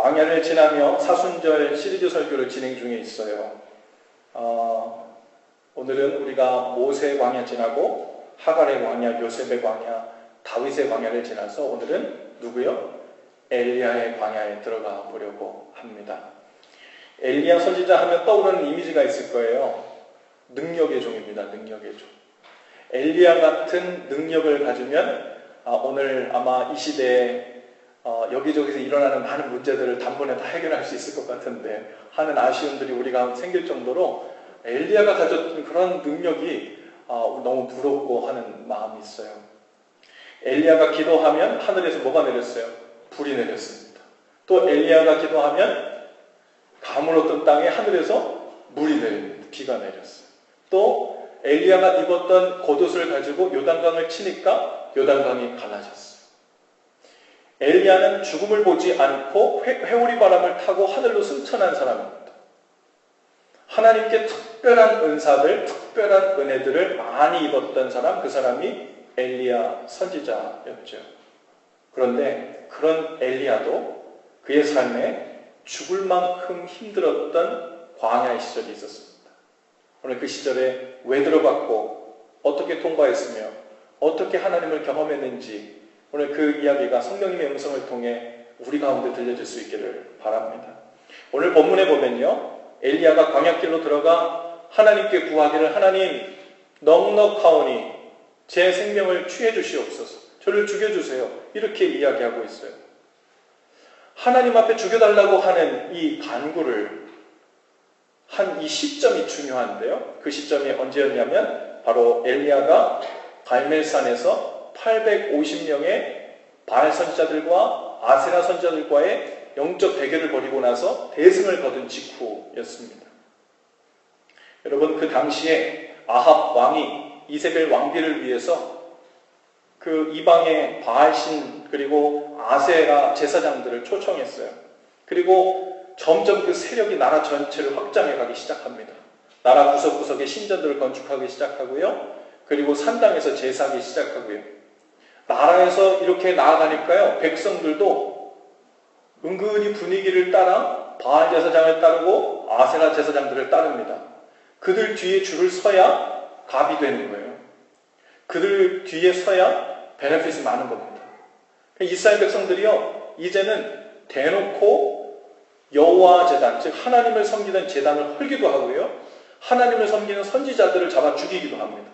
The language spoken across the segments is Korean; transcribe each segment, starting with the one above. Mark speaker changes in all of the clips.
Speaker 1: 광야를 지나며 사순절 시리즈 설교를 진행 중에 있어요. 오늘은 우리가 모세의 광야 지나고 하갈의 광야, 요셉의 광야, 다윗의 광야를 지나서 오늘은 누구요? 엘리야의 광야에 들어가 보려고 합니다. 엘리야 선지자 하면 떠오르는 이미지가 있을 거예요. 능력의 종입니다. 능력의 종. 엘리야 같은 능력을 가지면 오늘 아마 이 시대에 여기저기서 일어나는 많은 문제들을 단번에 다 해결할 수 있을 것 같은데 하는 아쉬움들이 우리가 생길 정도로 엘리야가 가졌던 그런 능력이 너무 부럽고 하는 마음이 있어요. 엘리야가 기도하면 하늘에서 뭐가 내렸어요? 불이 내렸습니다. 또 엘리야가 기도하면 가물었던 땅에 하늘에서 물이 내립니다. 비가 내렸어요. 또 엘리야가 입었던 겉옷을 가지고 요단강을 치니까 요단강이 갈라졌어요. 엘리야는 죽음을 보지 않고 회오리 바람을 타고 하늘로 승천한 사람입니다. 하나님께 특별한 은사들, 특별한 은혜들을 많이 입었던 사람, 그 사람이 엘리야 선지자였죠. 그런데 그런 엘리야도 그의 삶에 죽을 만큼 힘들었던 광야의 시절이 있었습니다. 오늘 그 시절에 왜 들어갔고 어떻게 통과했으며 어떻게 하나님을 경험했는지 오늘 그 이야기가 성령님의 음성을 통해 우리 가운데 들려질 수 있기를 바랍니다. 오늘 본문에 보면요, 엘리야가 광야길로 들어가 하나님께 구하기를 하나님 넉넉하오니 제 생명을 취해 주시옵소서, 저를 죽여주세요, 이렇게 이야기하고 있어요. 하나님 앞에 죽여달라고 하는 이 간구를 한 이 시점이 중요한데요. 그 시점이 언제였냐면 바로 엘리야가 갈멜산에서 850명의 바알 선지자들과 아세라 선지자들과의 영적 대결을 벌이고 나서 대승을 거둔 직후였습니다. 여러분, 그 당시에 아합 왕이 이세벨 왕비를 위해서 그 이방의 바알신 그리고 아세라 제사장들을 초청했어요. 그리고 점점 그 세력이 나라 전체를 확장해 가기 시작합니다. 나라 구석구석에 신전들을 건축하기 시작하고요. 그리고 산당에서 제사하기 시작하고요. 나라에서 이렇게 나아가니까요, 백성들도 은근히 분위기를 따라 바알 제사장을 따르고 아세라 제사장들을 따릅니다. 그들 뒤에 줄을 서야 갑이 되는 거예요. 그들 뒤에 서야 베네핏이 많은 겁니다. 이스라엘 백성들이요, 이제는 대놓고 여호와 제단, 즉 하나님을 섬기는 제단을 헐기도 하고요, 하나님을 섬기는 선지자들을 잡아 죽이기도 합니다.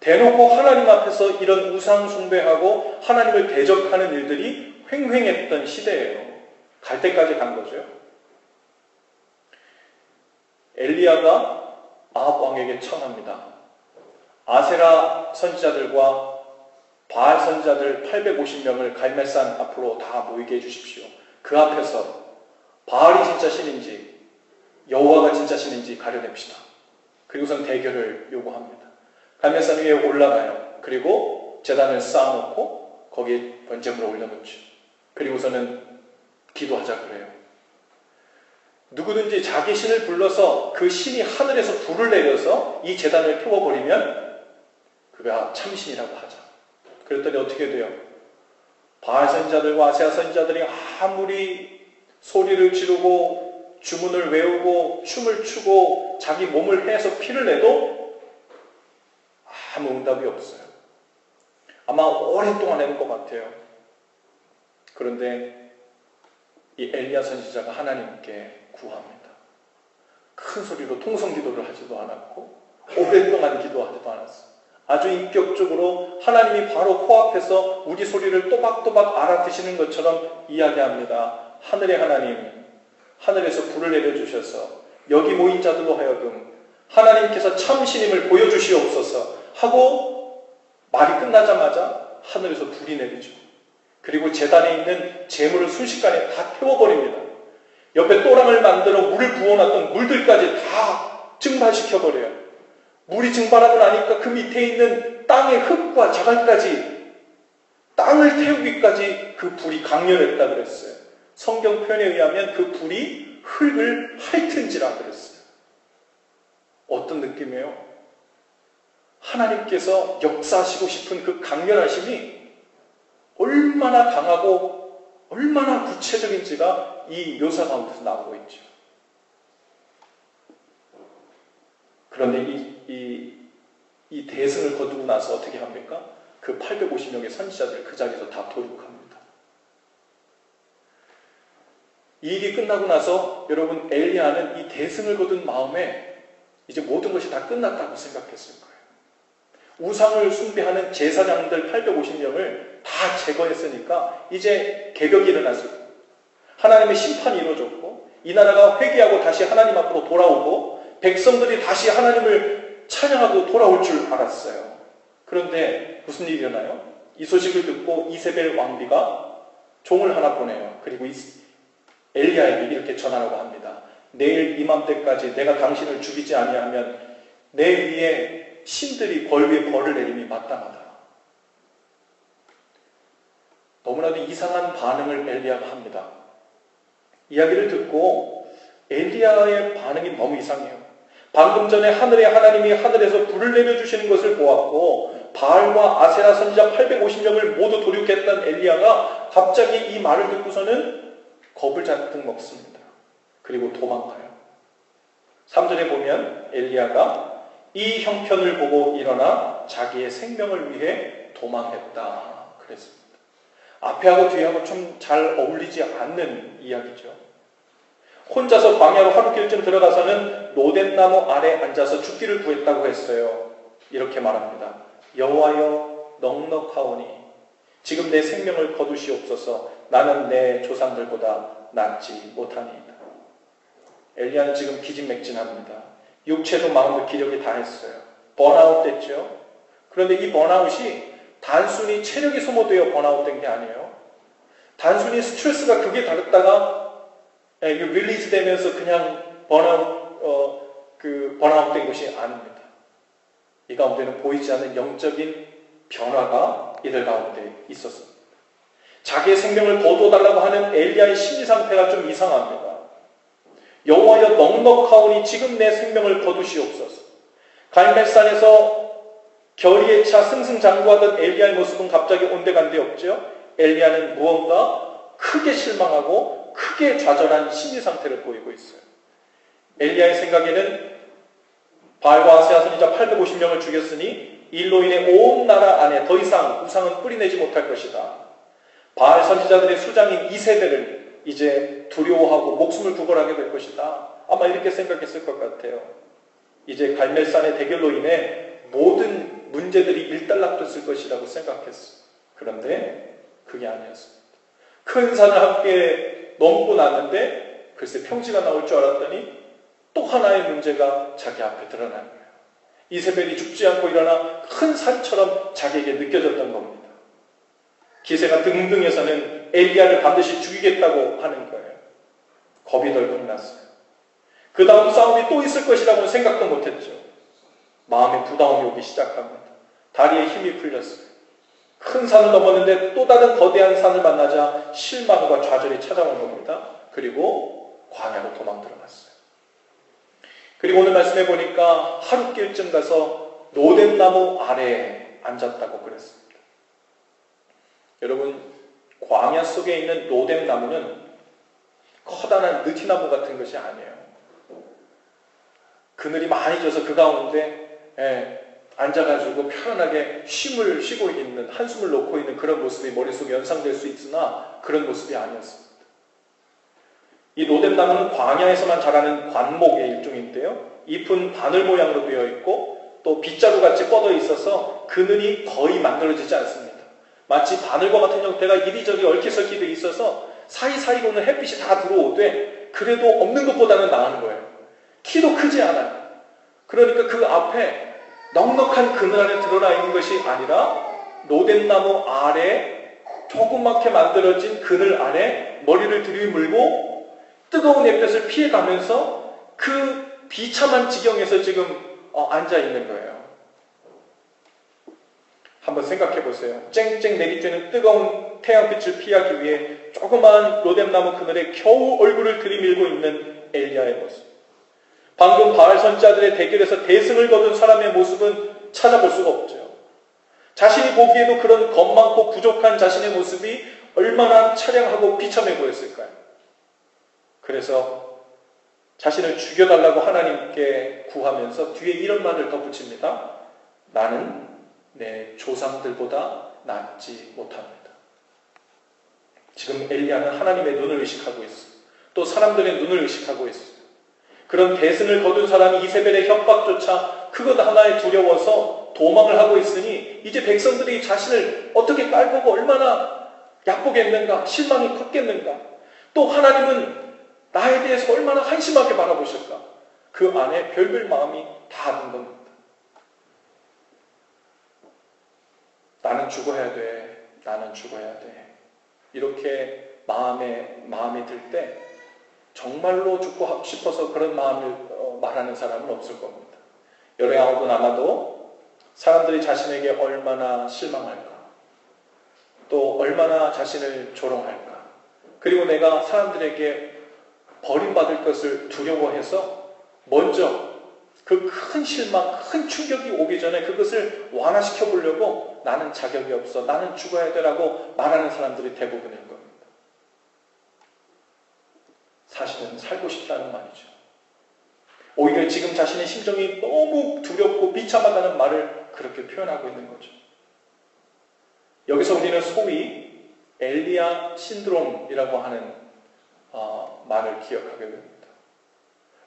Speaker 1: 대놓고 하나님 앞에서 이런 우상 숭배하고 하나님을 대적하는 일들이 횡행했던 시대예요. 갈 때까지 간 거죠. 엘리야가 아합 왕에게 청합니다. 아세라 선지자들과 바알 선지자들 850명을 갈멜산 앞으로 다 모이게 해주십시오. 그 앞에서 바알이 진짜 신인지 여호와가 진짜 신인지 가려냅시다. 그리고선 대결을 요구합니다. 갈멜산 위에 올라가요. 그리고 제단을 쌓아놓고 거기에 번제물을 올려놓죠. 그리고서는 기도하자 그래요. 누구든지 자기 신을 불러서 그 신이 하늘에서 불을 내려서 이 제단을 태워버리면 그가 참신이라고 하자. 그랬더니 어떻게 돼요? 바알 선지자들과 아세라 선지자들이 아무리 소리를 지르고 주문을 외우고 춤을 추고 자기 몸을 해서 피를 내도 아무 응답이 없어요. 아마 오랜 동안 해볼 것 같아요. 그런데 이 엘리야 선지자가 하나님께 구합니다. 큰 소리로 통성기도를 하지도 않았고 오랫동안 기도하지도 않았어요. 아주 인격적으로 하나님이 바로 코앞에서 우리 소리를 또박또박 알아듣시는 것처럼 이야기합니다. 하늘의 하나님, 하늘에서 불을 내려주셔서 여기 모인 자들로 하여금 하나님께서 참신임을 보여주시옵소서 하고 말이 끝나자마자 하늘에서 불이 내리죠. 그리고 제단에 있는 재물을 순식간에 다 태워버립니다. 옆에 또랑을 만들어 물을 부어놨던 물들까지 다 증발시켜버려요. 물이 증발하고 나니까 그 밑에 있는 땅의 흙과 자갈까지 땅을 태우기까지 그 불이 강렬했다 그랬어요. 성경 표현에 의하면 그 불이 흙을 핥은지라 그랬어요. 어떤 느낌이에요? 하나님께서 역사하시고 싶은 그 강렬하심이 얼마나 강하고 얼마나 구체적인지가 이 묘사 가운데서 나오고 있죠. 그런데 이 대승을 거두고 나서 어떻게 합니까? 그 850명의 선지자들 그 자리에서 다 도륙합니다. 이 일이 끝나고 나서 여러분 엘리야는 이 대승을 거둔 마음에 이제 모든 것이 다 끝났다고 생각했을 거예요. 우상을 숭배하는 제사장들 850명을 다 제거했으니까 이제 개벽이 일어났을 거예요. 하나님의 심판이 이루어졌고 이 나라가 회개하고 다시 하나님 앞으로 돌아오고 백성들이 다시 하나님을 찬양하고 돌아올 줄 알았어요. 그런데 무슨 일이 일어나요? 이 소식을 듣고 이세벨 왕비가 종을 하나 보내요. 그리고 엘리야에게 이렇게 전하라고 합니다. 내일 이맘때까지 내가 당신을 죽이지 아니하면 내 위에 신들이 벌 위에 벌을 내림이 마땅하다. 너무나도 이상한 반응을 엘리야가 합니다. 이야기를 듣고 엘리야의 반응이 너무 이상해요. 방금 전에 하늘의 하나님이 하늘에서 불을 내려주시는 것을 보았고 바알과 아세라 선지자 850명을 모두 도륙했던 엘리야가 갑자기 이 말을 듣고서는 겁을 잔뜩 먹습니다. 그리고 도망가요. 3절에 보면 엘리야가 이 형편을 보고 일어나 자기의 생명을 위해 도망했다 그랬습니다. 앞에하고 뒤하고 좀 잘 어울리지 않는 이야기죠. 혼자서 광야로 하루길쯤 들어가서는 로뎀나무 아래 앉아서 죽기를 구했다고 했어요. 이렇게 말합니다. 여호와여 넉넉하오니 지금 내 생명을 거두시옵소서. 나는 내 조상들보다 낫지 못하니이다. 엘리야는 지금 기진맥진합니다. 육체도 마음도 기력이 다했어요. 번아웃 됐죠. 그런데 이 번아웃이 단순히 체력이 소모되어 번아웃 된 게 아니에요. 단순히 스트레스가 극에 달했다가 릴리즈 되면서 그냥 번아웃 된 것이 아닙니다. 이 가운데는 보이지 않는 영적인 변화가 이들 가운데 있었습니다. 자기의 생명을 거두어달라고 하는 엘리야의 심리 상태가 좀 이상합니다. 여호와여 넉넉하오니 지금 내 생명을 거두시옵소서. 갈멜산에서 결의에 차 승승장구하던 엘리야의 모습은 갑자기 온데간데 없죠. 엘리야는 무언가 크게 실망하고 크게 좌절한 심리 상태를 보이고 있어요. 엘리야의 생각에는 바알과 아세라 선지자 850명을 죽였으니 일로 인해 온 나라 안에 더 이상 우상은 뿌리내지 못할 것이다. 바알 선지자들의 수장인 이세벨을 이제 두려워하고 목숨을 구걸하게 될 것이다. 아마 이렇게 생각했을 것 같아요. 이제 갈멜산의 대결로 인해 모든 문제들이 일단락됐을 것이라고 생각했어요. 그런데 그게 아니었습니다. 큰 산을 함께 넘고 났는데 글쎄 평지가 나올 줄 알았더니 또 하나의 문제가 자기 앞에 드러난 거예요. 이세벨이 죽지 않고 일어나 큰 산처럼 자기에게 느껴졌던 겁니다. 기세가 등등해서는 엘리야를 반드시 죽이겠다고 하는 거예요. 겁이 덜컥 났어요. 그 다음 싸움이 또 있을 것이라고는 생각도 못했죠. 마음에 부담이 오기 시작합니다. 다리에 힘이 풀렸어요. 큰 산을 넘었는데 또 다른 거대한 산을 만나자 실망과 좌절이 찾아온 겁니다. 그리고 광야로 도망 들어갔어요. 그리고 오늘 말씀해 보니까 하루길쯤 가서 로뎀나무 아래에 앉았다고 그랬습니다. 여러분, 광야 속에 있는 로뎀나무는 커다란 느티나무 같은 것이 아니에요. 그늘이 많이 져서 그 가운데 앉아가지고 편안하게 쉼을 쉬고 있는, 한숨을 놓고 있는 그런 모습이 머릿속에 연상될 수 있으나 그런 모습이 아니었습니다. 이 로뎀나무는 광야에서만 자라는 관목의 일종인데요. 잎은 바늘 모양으로 되어 있고 또 빗자루같이 뻗어 있어서 그늘이 거의 만들어지지 않습니다. 마치 바늘과 같은 형태가 이리저리 얽히설키 되어 있어서 사이사이로는 햇빛이 다 들어오되 그래도 없는 것보다는 나은 거예요. 키도 크지 않아요. 그러니까 그 앞에 넉넉한 그늘 안에 드러나 있는 것이 아니라 로뎀나무 아래 조그맣게 만들어진 그늘 안에 머리를 들이물고 뜨거운 햇볕을 피해가면서 그 비참한 지경에서 지금 앉아 있는 거예요. 한번 생각해 보세요. 쨍쨍 내리쬐는 뜨거운 태양빛을 피하기 위해 조그마한 로뎀나무 그늘에 겨우 얼굴을 들이밀고 있는 엘리야의 모습. 방금 바알 선지자들의 대결에서 대승을 거둔 사람의 모습은 찾아볼 수가 없죠. 자신이 보기에도 그런 겁 많고 부족한 자신의 모습이 얼마나 처량하고 비참해 보였을까요? 그래서 자신을 죽여달라고 하나님께 구하면서 뒤에 이런 말을 덧붙입니다. 나는 내 조상들보다 낫지 못합니다. 지금 엘리야는 하나님의 눈을 의식하고 있어요. 또 사람들의 눈을 의식하고 있어요. 그런 대승을 거둔 사람이 이세벨의 협박조차 그것 하나에 두려워서 도망을 하고 있으니 이제 백성들이 자신을 어떻게 깔보고 얼마나 얕보겠는가, 실망이 컸겠는가, 또 하나님은 나에 대해서 얼마나 한심하게 바라보실까, 그 안에 별별 마음이 다 든 겁니다. 나는 죽어야 돼, 나는 죽어야 돼, 이렇게 마음이 들 때 정말로 죽고 싶어서 그런 마음을 말하는 사람은 없을 겁니다. 여러야하고는 아마도 사람들이 자신에게 얼마나 실망할까, 또 얼마나 자신을 조롱할까, 그리고 내가 사람들에게 버림받을 것을 두려워해서 먼저 그 큰 실망, 큰 충격이 오기 전에 그것을 완화시켜 보려고 나는 자격이 없어, 나는 죽어야 되라고 말하는 사람들이 대부분일 겁니다. 사실은 살고 싶다는 말이죠. 오히려 지금 자신의 심정이 너무 두렵고 비참하다는 말을 그렇게 표현하고 있는 거죠. 여기서 우리는 소위 엘리야 신드롬이라고 하는 말을 기억하게 됩니다.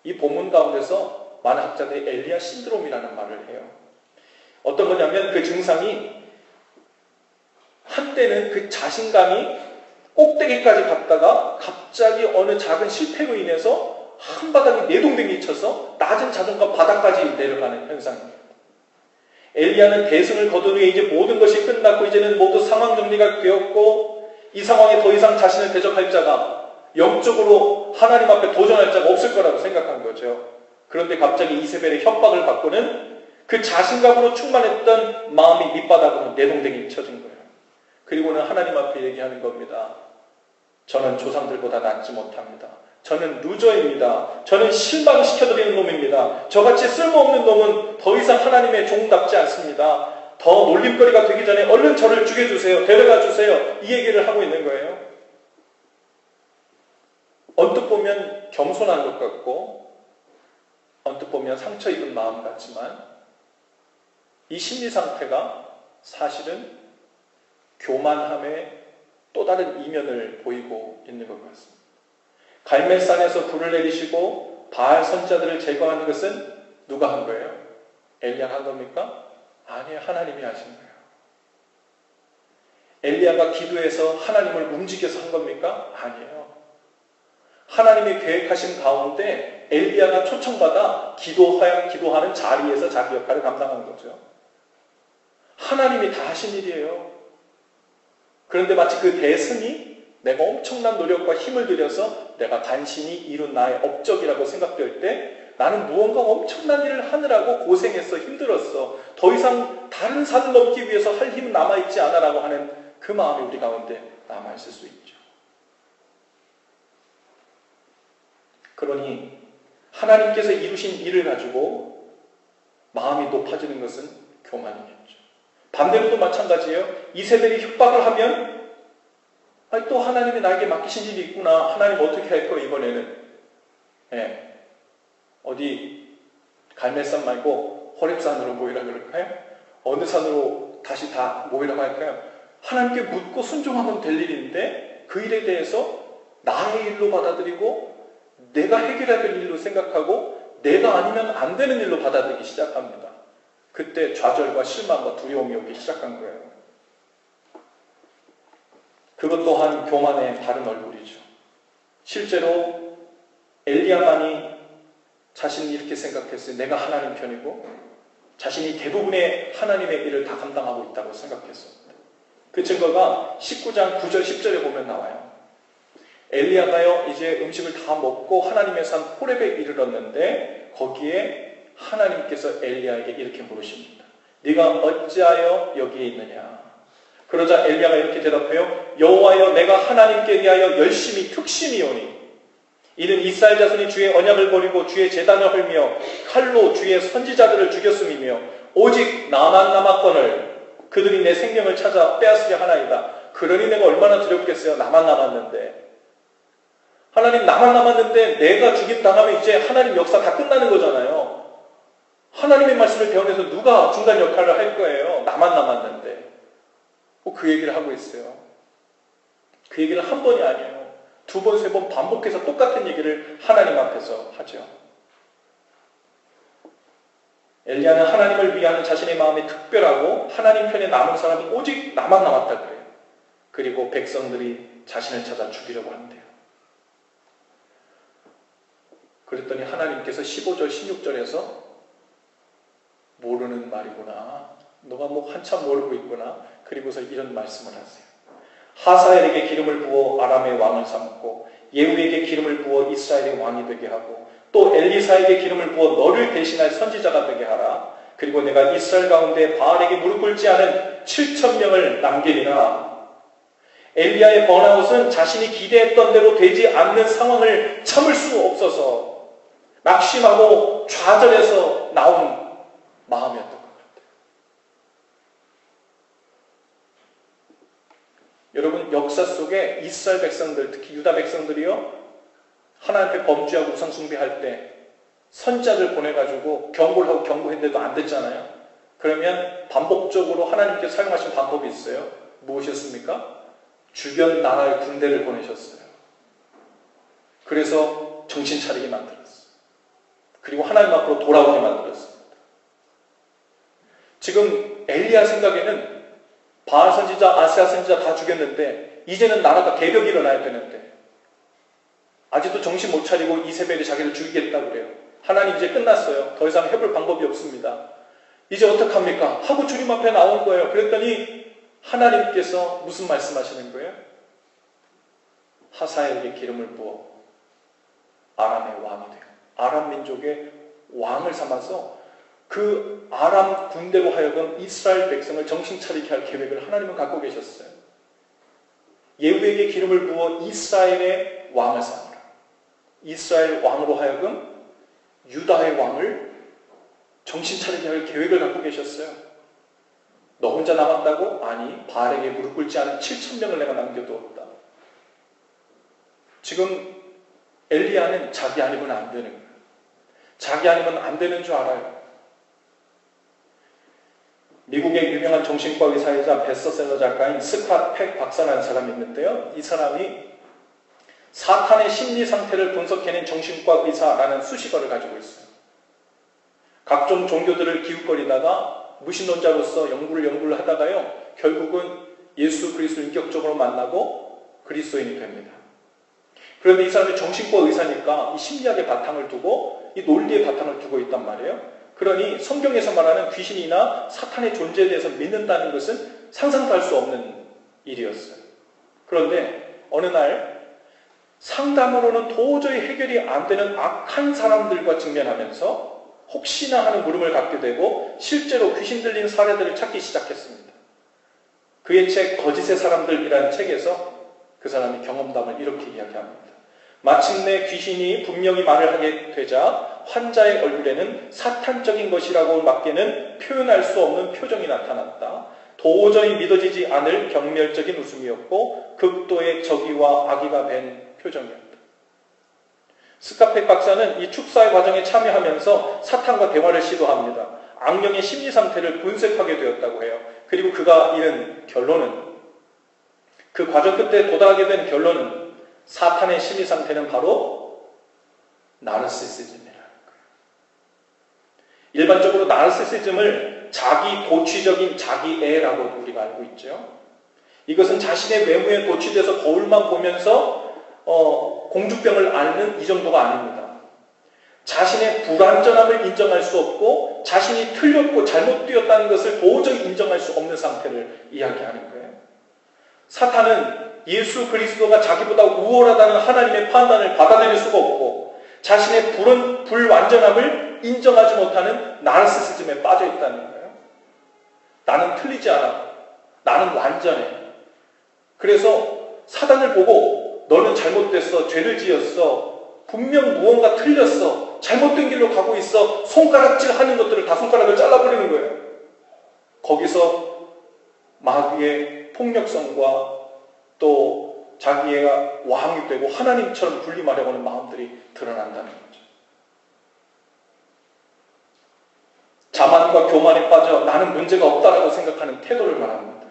Speaker 1: 이 본문 가운데서 많은 학자들이 엘리야 신드롬이라는 말을 해요. 어떤 거냐면 그 증상이 한때는 그 자신감이 꼭대기까지 갔다가 갑자기 어느 작은 실패로 인해서 한 바닥이 내동댕이 쳐서 낮은 자존감 바닥까지 내려가는 현상입니다. 엘리야는 대승을 거둔 후에 이제 모든 것이 끝났고 이제는 모두 상황 정리가 되었고 이 상황에 더 이상 자신을 대적할 자가, 영적으로 하나님 앞에 도전할 자가 없을 거라고 생각한 거죠. 그런데 갑자기 이세벨의 협박을 받고는 그 자신감으로 충만했던 마음이 밑바닥으로 내동댕이 쳐진 거예요. 그리고는 하나님 앞에 얘기하는 겁니다. 저는 조상들보다 낫지 못합니다. 저는 루저입니다. 저는 실망시켜드리는 놈입니다. 저같이 쓸모없는 놈은 더 이상 하나님의 종답지 않습니다. 더 놀림거리가 되기 전에 얼른 저를 죽여주세요. 데려가 주세요. 이 얘기를 하고 있는 거예요. 언뜻 보면 겸손한 것 같고 언뜻 보면 상처 입은 마음 같지만 이 심리 상태가 사실은 교만함의 또 다른 이면을 보이고 있는 것 같습니다. 갈멜산에서 불을 내리시고 바알 선자들을 제거하는 것은 누가 한 거예요? 엘리야가 한 겁니까? 아니에요. 하나님이 하신 거예요. 엘리야가 기도해서 하나님을 움직여서 한 겁니까? 아니에요. 하나님이 계획하신 가운데 엘리야가 초청받아 기도하는 자리에서 자기 역할을 감당한 거죠. 하나님이 다 하신 일이에요. 그런데 마치 그 대승이 내가 엄청난 노력과 힘을 들여서 내가 간신히 이룬 나의 업적이라고 생각될 때 나는 무언가 엄청난 일을 하느라고 고생했어, 힘들었어, 더 이상 다른 산을 넘기 위해서 할 힘은 남아있지 않아라고 하는 그 마음이 우리 가운데 남아있을 수 있죠. 그러니 하나님께서 이루신 일을 가지고 마음이 높아지는 것은 교만이겠죠. 반대로도 마찬가지예요. 이세벨이 협박을 하면 또 하나님이 나에게 맡기신 일이 있구나. 하나님 어떻게 할 거예요 이번에는. 어디 갈멜산 말고 호렙산으로 모이라 그럴까요? 어느 산으로 다시 다 모이라고 할까요? 하나님께 묻고 순종하면 될 일인데 그 일에 대해서 나의 일로 받아들이고 내가 해결해야 될 일로 생각하고 내가 아니면 안 되는 일로 받아들이기 시작합니다. 그때 좌절과 실망과 두려움이 오기 시작한 거예요. 그것 또한 교만의 다른 얼굴이죠. 실제로 엘리야만이 자신이 이렇게 생각했어요. 내가 하나님 편이고 자신이 대부분의 하나님의 일을 다 감당하고 있다고 생각했습니다. 그 증거가 19장 9절 10절에 보면 나와요. 엘리야가요 이제 음식을 다 먹고 하나님의 산 호렙에 이르렀는데 거기에 하나님께서 엘리야에게 이렇게 물으십니다. 네가 어찌하여 여기에 있느냐? 그러자 엘리야가 이렇게 대답해요. 여호와여, 내가 하나님께 대하여 열심히 특심이오니 이는 이스라엘 자손이 주의 언약을 버리고 주의 제단을 헐며 칼로 주의 선지자들을 죽였음이며 오직 나만 남았거늘 그들이 내 생명을 찾아 빼앗으려 하나이다. 그러니 내가 얼마나 두렵겠어요. 나만 남았는데. 하나님 나만 남았는데 내가 죽임당하면 이제 하나님 역사 다 끝나는 거잖아요. 하나님의 말씀을 배우면서 누가 중간 역할을 할 거예요. 나만 남았는데. 그 얘기를 하고 있어요. 그 얘기를 한 번이 아니에요. 두 번, 세 번 반복해서 똑같은 얘기를 하나님 앞에서 하죠. 엘리야는 하나님을 위하는 자신의 마음이 특별하고 하나님 편에 남은 사람은 오직 나만 남았다 그래요. 그리고 백성들이 자신을 찾아 죽이려고 한대요. 그랬더니 하나님께서 15절, 16절에서 모르는 말이구나. 너가 뭐 한참 모르고 있구나. 그리고서 이런 말씀을 하세요. 하사엘에게 기름을 부어 아람의 왕을 삼고 예후에게 기름을 부어 이스라엘의 왕이 되게 하고 또 엘리사에게 기름을 부어 너를 대신할 선지자가 되게 하라. 그리고 내가 이스라엘 가운데 바알에게 무릎 꿇지 않은 7,000명을 남기리라. 엘리야의 번아웃은 자신이 기대했던 대로 되지 않는 상황을 참을 수 없어서 낙심하고 좌절해서 나온 마음이었던 것 같아요. 여러분, 역사 속에 이스라엘 백성들, 특히 유다 백성들이요, 하나님께 범죄하고 우상 숭배할 때 선지자들 보내가지고 경고를 하고 경고했는데도 안 됐잖아요. 그러면 반복적으로 하나님께 사용하신 방법이 있어요. 무엇이었습니까? 주변 나라의 군대를 보내셨어요. 그래서 정신 차리게 만들었어요. 그리고 하나님 앞으로 돌아오게 만들었습니다. 지금 엘리야 생각에는 바알 선지자, 아세아 선지자 다 죽였는데 이제는 나라가 개벽이 일어나야 되는데 아직도 정신 못 차리고 이세벨이 자기를 죽이겠다고 그래요. 하나님 이제 끝났어요. 더 이상 해볼 방법이 없습니다. 이제 어떡합니까? 하고 주님 앞에 나온 거예요. 그랬더니 하나님께서 무슨 말씀하시는 거예요? 하사엘에게 기름을 부어 아람의 왕이 돼요. 아람 민족의 왕을 삼아서 그 아람 군대로 하여금 이스라엘 백성을 정신 차리게 할 계획을 하나님은 갖고 계셨어요. 예후에게 기름을 부어 이스라엘의 왕을 삼으라. 이스라엘 왕으로 하여금 유다의 왕을 정신 차리게 할 계획을 갖고 계셨어요. 너 혼자 남았다고? 아니, 바알에게 무릎 꿇지 않은 7,000명을 내가 남겨두었다. 지금 엘리야는 자기 아니면 안 되는 거예요. 자기 아니면 안 되는 줄 알아요. 미국의 유명한 정신과 의사이자 베스트셀러 작가인 스캇 팩 박사라는 사람이 있는데요. 이 사람이 사탄의 심리 상태를 분석해낸 정신과 의사라는 수식어를 가지고 있어요. 각종 종교들을 기웃거리다가 무신론자로서 연구를 하다가요, 결국은 예수 그리스도를 인격적으로 만나고 그리스도인이 됩니다. 그런데 이 사람이 정신과 의사니까 이 심리학의 바탕을 두고 이 논리의 바탕을 두고 있단 말이에요. 그러니 성경에서 말하는 귀신이나 사탄의 존재에 대해서 믿는다는 것은 상상도 할 수 없는 일이었어요. 그런데 어느 날 상담으로는 도저히 해결이 안 되는 악한 사람들과 직면하면서 혹시나 하는 물음을 갖게 되고 실제로 귀신 들린 사례들을 찾기 시작했습니다. 그의 책 거짓의 사람들이라는 책에서 그 사람이 경험담을 이렇게 이야기합니다. 마침내 귀신이 분명히 말을 하게 되자 환자의 얼굴에는 사탄적인 것이라고 밖에는 표현할 수 없는 표정이 나타났다. 도저히 믿어지지 않을 경멸적인 웃음이었고 극도의 적의와 악의가 밴 표정이었다. 스캇 박사는 이 축사의 과정에 참여하면서 사탄과 대화를 시도합니다. 악령의 심리 상태를 분석하게 되었다고 해요. 그리고 그가 이른 결론은, 그 과정 끝에 도달하게 된 결론은 사탄의 심리 상태는 바로 나르시시즘이라는 거예요. 일반적으로 나르시시즘을 자기 도취적인 자기애라고 우리가 알고 있죠. 이것은 자신의 외모에 도취돼서 거울만 보면서 공주병을 앓는 이 정도가 아닙니다. 자신의 불완전함을 인정할 수 없고 자신이 틀렸고 잘못되었다는 것을 도저히 인정할 수 없는 상태를 이야기하는 거예요. 사탄은 예수 그리스도가 자기보다 우월하다는 하나님의 판단을 받아들일 수가 없고 자신의 불완전함을 인정하지 못하는 나르시시즘에 빠져 있다는 거예요. 나는 틀리지 않아. 나는 완전해. 그래서 사단을 보고 너는 잘못됐어. 죄를 지었어. 분명 무언가 틀렸어. 잘못된 길로 가고 있어. 손가락질 하는 것들을 다 손가락을 잘라버리는 거예요. 거기서 마귀의 폭력성과 또 자기가 왕이 되고 하나님처럼 군림하려고 하는 마음들이 드러난다는 거죠. 자만과 교만에 빠져 나는 문제가 없다라고 생각하는 태도를 말합니다.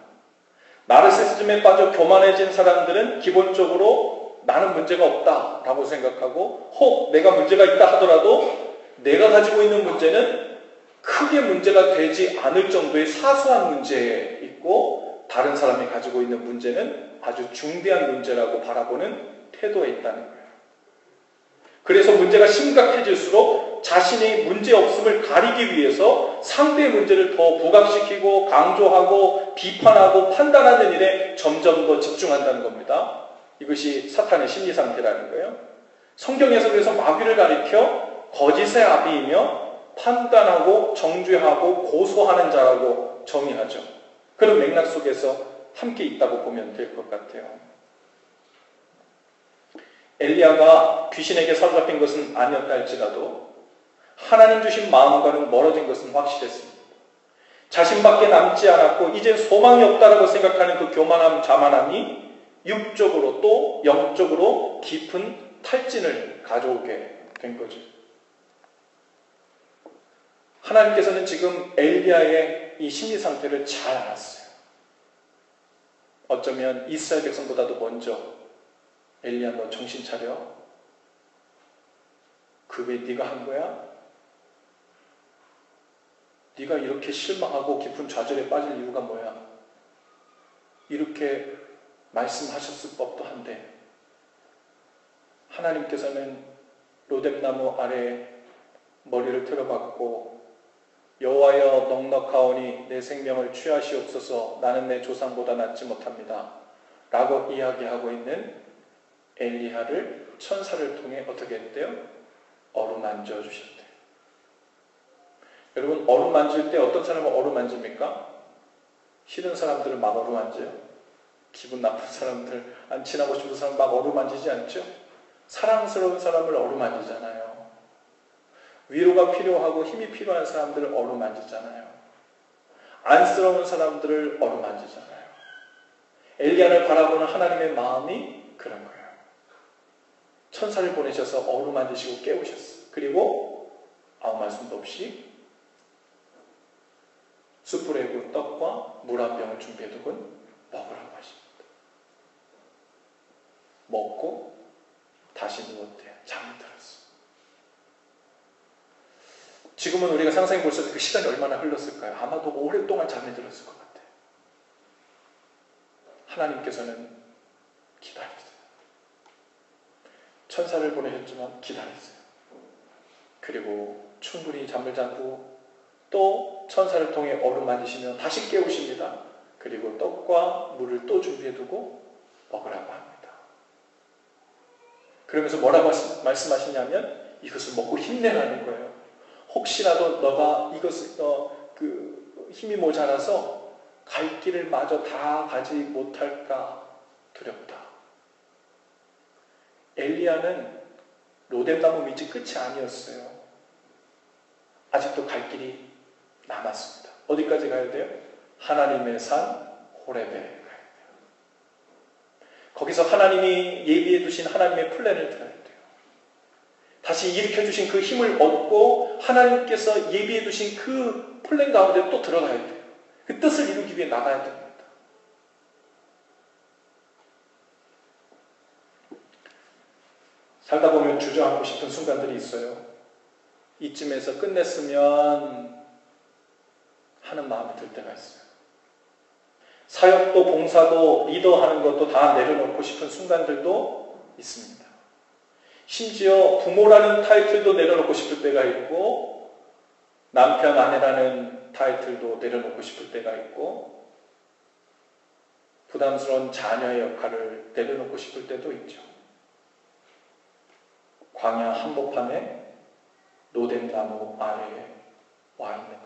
Speaker 1: 나르시시즘에 빠져 교만해진 사람들은 기본적으로 나는 문제가 없다라고 생각하고, 혹 내가 문제가 있다 하더라도 내가 가지고 있는 문제는 크게 문제가 되지 않을 정도의 사소한 문제에 있고, 다른 사람이 가지고 있는 문제는 아주 중대한 문제라고 바라보는 태도에 있다는 거예요. 그래서 문제가 심각해질수록 자신의 문제 없음을 가리기 위해서 상대의 문제를 더 부각시키고 강조하고 비판하고 판단하는 일에 점점 더 집중한다는 겁니다. 이것이 사탄의 심리 상태라는 거예요. 성경에서 그래서 마귀를 가리켜 거짓의 아비이며 판단하고 정죄하고 고소하는 자라고 정의하죠. 그런 맥락 속에서 함께 있다고 보면 될 것 같아요. 엘리야가 귀신에게 사로잡힌 것은 아니었다 할지라도 하나님 주신 마음과는 멀어진 것은 확실했습니다. 자신밖에 남지 않았고 이제 소망이 없다라고 생각하는 그 교만함, 자만함이 육적으로 또 영적으로 깊은 탈진을 가져오게 된 거죠. 하나님께서는 지금 엘리야의 이 심리 상태를 잘 알았어요. 어쩌면 이스라엘 백성보다도 먼저 엘리야, 너 정신 차려. 그게 네가 한 거야? 네가 이렇게 실망하고 깊은 좌절에 빠질 이유가 뭐야? 이렇게 말씀하셨을 법도 한데 하나님께서는 로뎀나무 아래에 머리를 틀어박고 여호와여 넉넉하오니 내 생명을 취하시옵소서 나는 내 조상보다 낫지 못합니다 라고 이야기하고 있는 엘리야를 천사를 통해 어떻게 했대요? 어루만져 주셨대요. 여러분, 어루만질 때 어떤 사람을 어루만집니까? 싫은 사람들을 막 어루만져요. 기분 나쁜 사람들, 안 친하고 싶은 사람 막 어루만지지 않죠? 사랑스러운 사람을 어루만지잖아요. 위로가 필요하고 힘이 필요한 사람들을 어루만지잖아요. 안쓰러운 사람들을 어루만지잖아요. 엘리야를 바라보는 하나님의 마음이 그런 거예요. 천사를 보내셔서 어루만지시고 깨우셨어요. 그리고 아무 말씀도 없이 숯불에 구운 떡과 물 한 병을 준비해두곤 먹으라고 하십니다. 먹고 다시 누웠대요. 잠이 들었어요. 지금은 우리가 상상해 볼 수 없는 그 시간이 얼마나 흘렀을까요? 아마도 오랫동안 잠이 들었을 것 같아요. 하나님께서는 기다리세요. 천사를 보내셨지만 기다리세요. 그리고 충분히 잠을 자고 또 천사를 통해 어루만지시며 다시 깨우십니다. 그리고 떡과 물을 또 준비해두고 먹으라고 합니다. 그러면서 뭐라고 말씀하시냐면 이것을 먹고 힘내라는 거예요. 혹시라도 너가 이것을 힘이 모자라서 갈 길을 마저 다 가지 못할까 두렵다. 엘리야는 로뎀나무 밑이 끝이 아니었어요. 아직도 갈 길이 남았습니다. 어디까지 가야 돼요? 하나님의 산 호렙에 가야 돼요. 거기서 하나님이 예비해 두신 하나님의 플랜을 들어야 돼요. 다시 일으켜 주신 그 힘을 얻고 하나님께서 예비해 두신 그 플랜 가운데 또 들어가야 돼요. 그 뜻을 이루기 위해 나가야 됩니다. 살다 보면 주저앉고 싶은 순간들이 있어요. 이쯤에서 끝냈으면 하는 마음이 들 때가 있어요. 사역도 봉사도 리더하는 것도 다 내려놓고 싶은 순간들도 있습니다. 심지어 부모라는 타이틀도 내려놓고 싶을 때가 있고 남편, 아내라는 타이틀도 내려놓고 싶을 때가 있고 부담스러운 자녀의 역할을 내려놓고 싶을 때도 있죠. 광야 한복판에 로뎀나무 아래에 와 있는 거예요.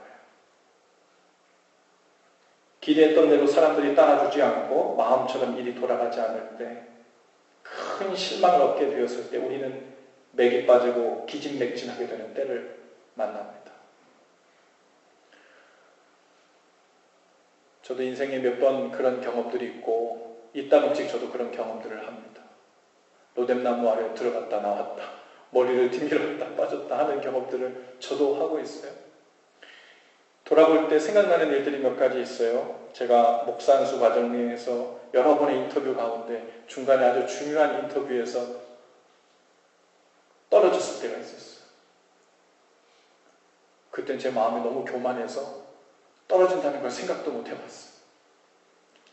Speaker 1: 기대했던 대로 사람들이 따라주지 않고 마음처럼 일이 돌아가지 않을 때, 큰 실망을 얻게 되었을 때 우리는 맥이 빠지고 기진맥진하게 되는 때를 만납니다. 저도 인생에 몇 번 그런 경험들이 있고 이따금씩 저도 그런 경험들을 합니다. 로뎀나무 아래 들어갔다 나왔다, 머리를 뒤밀었다 빠졌다 하는 경험들을 저도 하고 있어요. 돌아볼 때 생각나는 일들이 몇 가지 있어요. 제가 목산수 과정에서 여러 번의 인터뷰 가운데 중간에 아주 중요한 인터뷰에서 떨어졌을 때가 있었어요. 그땐 제 마음이 너무 교만해서 떨어진다는 걸 생각도 못 해봤어요.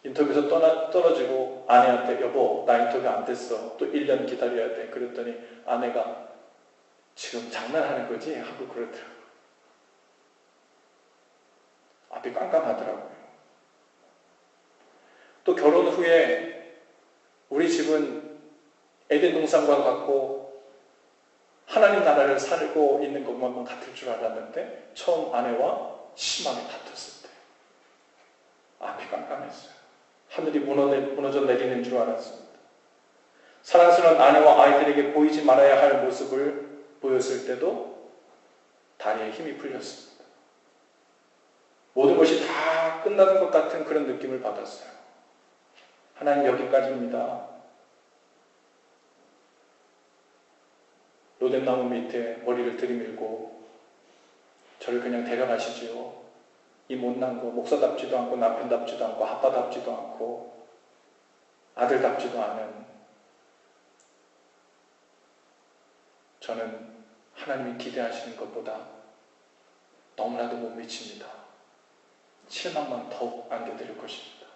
Speaker 1: 인터뷰에서 떨어지고 아내한테 여보 나 인터뷰 안 됐어. 또 1년 기다려야 돼. 그랬더니 아내가 지금 장난하는 거지? 하고 그러더라고요. 앞이 깜깜하더라고요. 또 결혼 후에 우리 집은 에덴 동산과 같고 하나님 나라를 살고 있는 것만 같을 줄 알았는데 처음 아내와 심하게 다퉜을 때 앞이 깜깜했어요. 하늘이 무너져 내리는 줄 알았습니다. 사랑스러운 아내와 아이들에게 보이지 말아야 할 모습을 보였을 때도 다리에 힘이 풀렸습니다. 모든 것이 다 끝나는 것 같은 그런 느낌을 받았어요. 하나님 여기까지입니다. 로뎀나무 밑에 머리를 들이밀고 저를 그냥 데려가시지요. 이 못난 거 목사답지도 않고 남편답지도 않고 아빠답지도 않고 아들답지도 않은 저는 하나님이 기대하시는 것보다 너무나도 못 미칩니다. 실망만 더욱 안겨드릴 것입니다.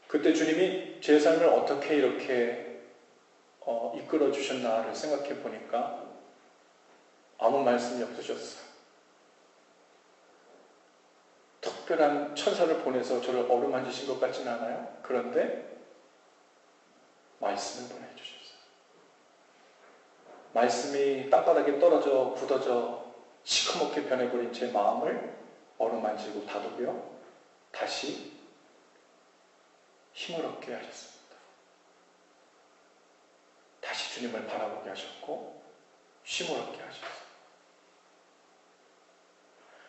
Speaker 1: 그때 주님이 제 삶을 어떻게 이렇게 이끌어 주셨나를 생각해 보니까 아무 말씀이 없으셨어요. 특별한 천사를 보내서 저를 어루만지신 것 같지는 않아요. 그런데 말씀을 보내주셨어요. 말씀이 땅바닥에 떨어져 굳어져 시커멓게 변해버린 제 마음을 어루만지고 다독여 다시 힘을 얻게 하셨습니다. 다시 주님을 바라보게 하셨고 힘을 얻게 하셨어요.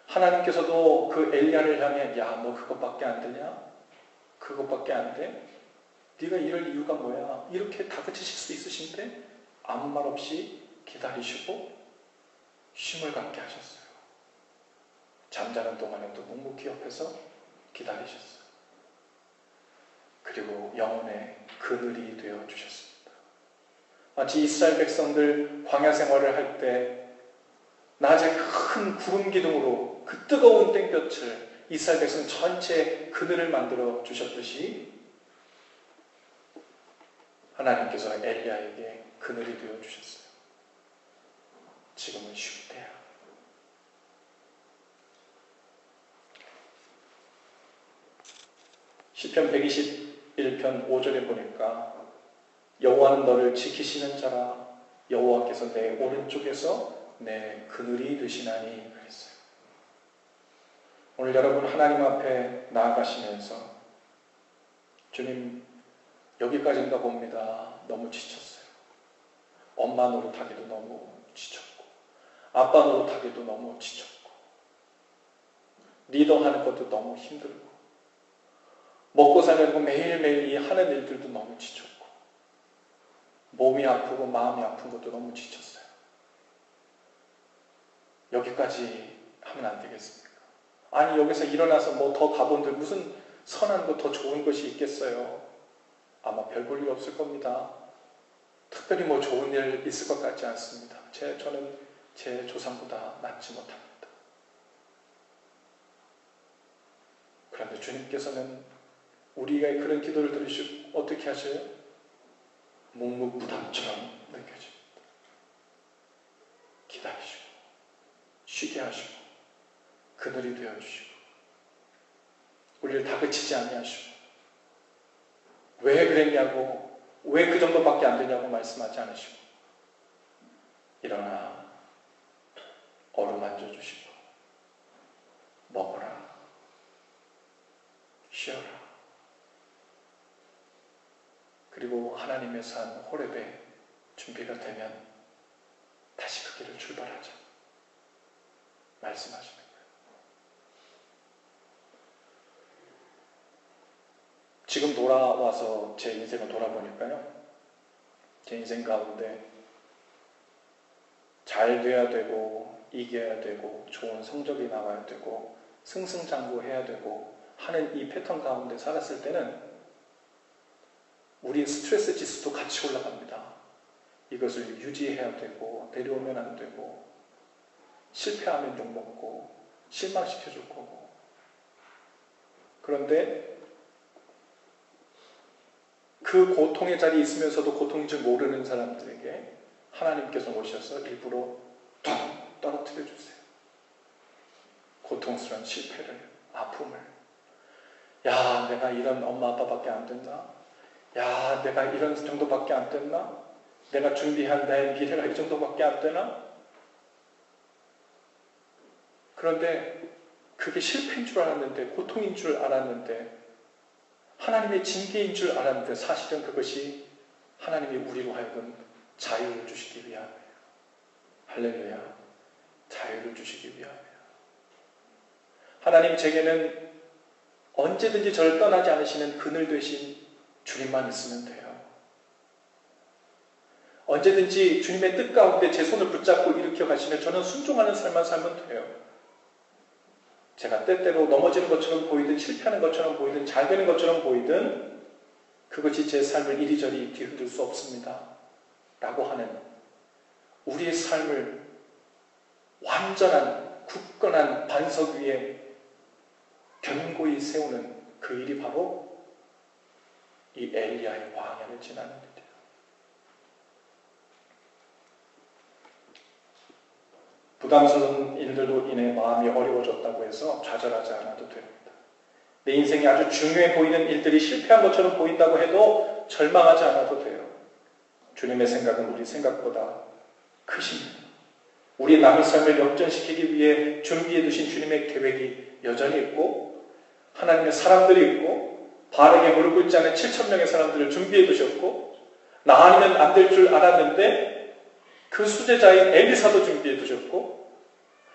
Speaker 1: 하나님께서도 그 엘리야를 향해 야, 너 그것밖에 안 되냐? 그것밖에 안 돼? 네가 이럴 이유가 뭐야? 이렇게 다그치실 수 있으신데 아무 말 없이 기다리시고 쉼을 갖게 하셨어요. 잠자는 동안에도 묵묵히 옆에서 기다리셨어요. 그리고 영혼의 그늘이 되어 주셨습니다. 마치 이스라엘 백성들 광야 생활을 할 때 낮에 큰 구름 기둥으로 그 뜨거운 땡볕을 이스라엘 백성 전체에 그늘을 만들어 주셨듯이 하나님께서 엘리야에게 그늘이 되어 주셨어요. 지금은 쉴 때야. 시편 121편 5절에 보니까 여호와는 너를 지키시는 자라. 여호와께서 내 오른쪽에서 내 그늘이 되시나니 그랬어요. 오늘 여러분 하나님 앞에 나아가시면서 주님 여기까지인가 봅니다. 너무 지쳤어요. 엄마 노릇하기도 너무 지쳤고 아빠 노릇하기도 너무 지쳤고 리더하는 것도 너무 힘들고 먹고 살려고 매일매일 이 하는 일들도 너무 지쳤고 몸이 아프고 마음이 아픈 것도 너무 지쳤어요. 여기까지 하면 안 되겠습니까? 아니 여기서 일어나서 뭐 더 가본들 무슨 선한 거 더 좋은 것이 있겠어요? 아마 별 볼 일 없을 겁니다. 특별히 뭐 좋은 일 있을 것 같지 않습니다. 저는 제 조상보다 낫지 못합니다. 그런데 주님께서는 우리가 그런 기도를 들으시고 어떻게 하셔요? 묵묵부답처럼 느껴집니다. 기다리시고 쉬게 하시고 그늘이 되어주시고 우리를 다그치지 아니하시고 왜 그랬냐고 왜 그 정도밖에 안 되냐고 말씀하지 않으시고 일어나 어루만져 주시고 먹어라 쉬어라 그리고 하나님의 산 호렙에 준비가 되면 다시 그 길을 출발하자 말씀하시는 거예요. 지금 돌아와서 제 인생을 돌아보니까요, 제 인생 가운데 잘 돼야 되고 이겨야 되고 좋은 성적이 나와야 되고 승승장구해야 되고 하는 이 패턴 가운데 살았을 때는 우리의 스트레스 지수도 같이 올라갑니다. 이것을 유지해야 되고 내려오면 안 되고 실패하면 욕먹고 실망시켜줄 거고. 그런데 그 고통의 자리에 있으면서도 고통인 줄 모르는 사람들에게 하나님께서 오셔서 일부러 툭 떨어뜨려 주세요. 고통스러운 실패를, 아픔을. 야, 내가 이런 엄마 아빠밖에 안 된다. 야, 내가 이런 정도밖에 안 됐나? 내가 준비한 나의 미래가 이 정도밖에 안 되나? 그런데 그게 실패인 줄 알았는데, 고통인 줄 알았는데, 하나님의 징계인 줄 알았는데 사실은 그것이 하나님이 우리로 하여금 자유를 주시기 위함이에요. 할렐루야. 자유를 주시기 위함이에요. 하나님 제게는 언제든지 저를 떠나지 않으시는 그늘 되신 주님만 있으면 돼요. 언제든지 주님의 뜻 가운데 제 손을 붙잡고 일으켜 가시면 저는 순종하는 삶만 살면 돼요. 제가 때때로 넘어지는 것처럼 보이든 실패하는 것처럼 보이든 잘 되는 것처럼 보이든 그것이 제 삶을 이리저리 뒤흔들 수 없습니다. 라고 하는 우리의 삶을 완전한 굳건한 반석 위에 견고히 세우는 그 일이 바로 이 엘리야의 광야를 지나는 일이에요. 부담스러운 일들로 인해 마음이 어려워졌다고 해서 좌절하지 않아도 됩니다. 내 인생에 아주 중요해 보이는 일들이 실패한 것처럼 보인다고 해도 절망하지 않아도 돼요. 주님의 생각은 우리 생각보다 크십니다. 우리 남의 삶을 역전시키기 위해 준비해 두신 주님의 계획이 여전히 있고 하나님의 사람들이 있고 바르게 무릎 꿇지 않은 7,000명의 사람들을 준비해 두셨고 나 아니면 안 될 줄 알았는데 그 수제자인 엘리사도 준비해 두셨고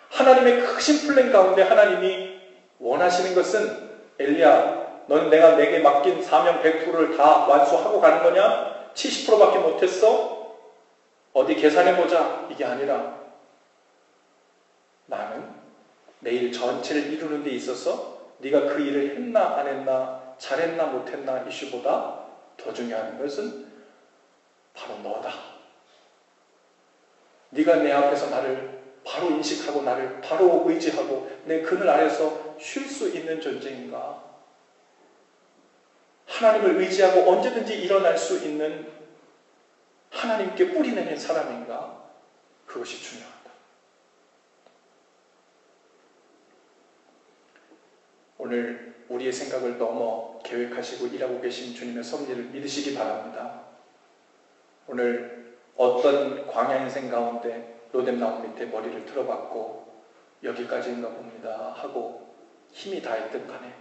Speaker 1: 하나님의 크신 플랜 가운데 하나님이 원하시는 것은 엘리야, 너는 내게 맡긴 사명 100%를 다 완수하고 가는 거냐? 70%밖에 못했어? 어디 계산해보자. 이게 아니라 나는 내일 전체를 이루는 데 있어서 네가 그 일을 했나 안 했나 잘했나 못했나 이슈보다 더 중요한 것은 바로 너다. 네가 내 앞에서 나를 바로 인식하고 나를 바로 의지하고 내 그늘 아래서 쉴 수 있는 존재인가? 하나님을 의지하고 언제든지 일어날 수 있는 하나님께 뿌리 내린 사람인가? 그것이 중요하다. 오늘 우리의 생각을 넘어 계획하시고 일하고 계신 주님의 섭리를 믿으시기 바랍니다. 오늘 어떤 광야 인생 가운데 로뎀나무 밑에 머리를 틀어박고 여기까지인가 봅니다 하고 힘이 다했든 간에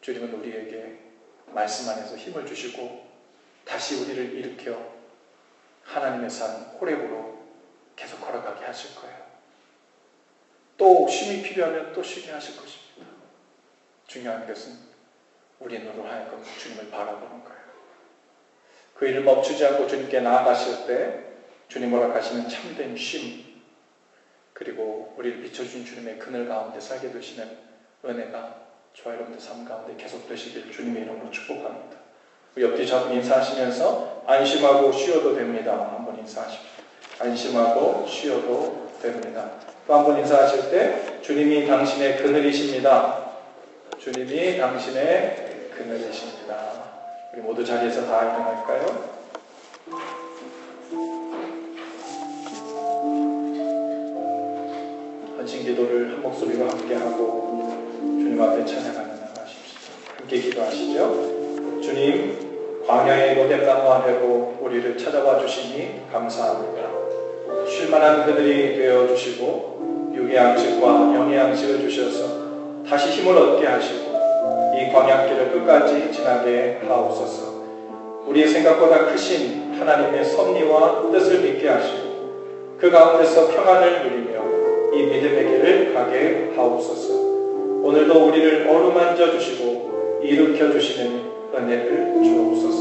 Speaker 1: 주님은 우리에게 말씀 안에서 힘을 주시고 다시 우리를 일으켜 하나님의 산 호렙으로 계속 걸어가게 하실 거예요. 또 쉼이 필요하면 또 쉬게 하실 것입니다. 중요한 것은 우리 눈으로 하여금 주님을 바라보는 거예요. 그 일을 멈추지 않고 주님께 나아가실 때 주님 허락하시는 참된 쉼 그리고 우리를 비춰준 주님의 그늘 가운데 살게 되시는 은혜가 저와 여러분들 삶 가운데 계속 되시길 주님의 이름으로 축복합니다. 옆뒤 잡고 인사하시면서 안심하고 쉬어도 됩니다. 한번 인사하십시오. 안심하고 쉬어도 됩니다. 또 한 번 인사하실 때 주님이 당신의 그늘이십니다. 주님이 당신의 그늘이십니다. 우리 모두 자리에서 다 일어날까요? 헌신 기도를 한 목소리로 함께 하고 주님 앞에 찬양하며 나가십시오. 함께 기도하시죠. 주님, 광야의 로뎀나무 아래로 우리를 찾아와 주시니 감사합니다. 쉴만한 그들이 되어주시고 육의 양식과 영의 양식을 주셔서 다시 힘을 얻게 하시고 이 광야길을 끝까지 지나게 하옵소서. 우리의 생각보다 크신 하나님의 섭리와 뜻을 믿게 하시고 그 가운데서 평안을 누리며 이 믿음의 길을 가게 하옵소서. 오늘도 우리를 어루만져 주시고 일으켜 주시는 은혜를 주옵소서.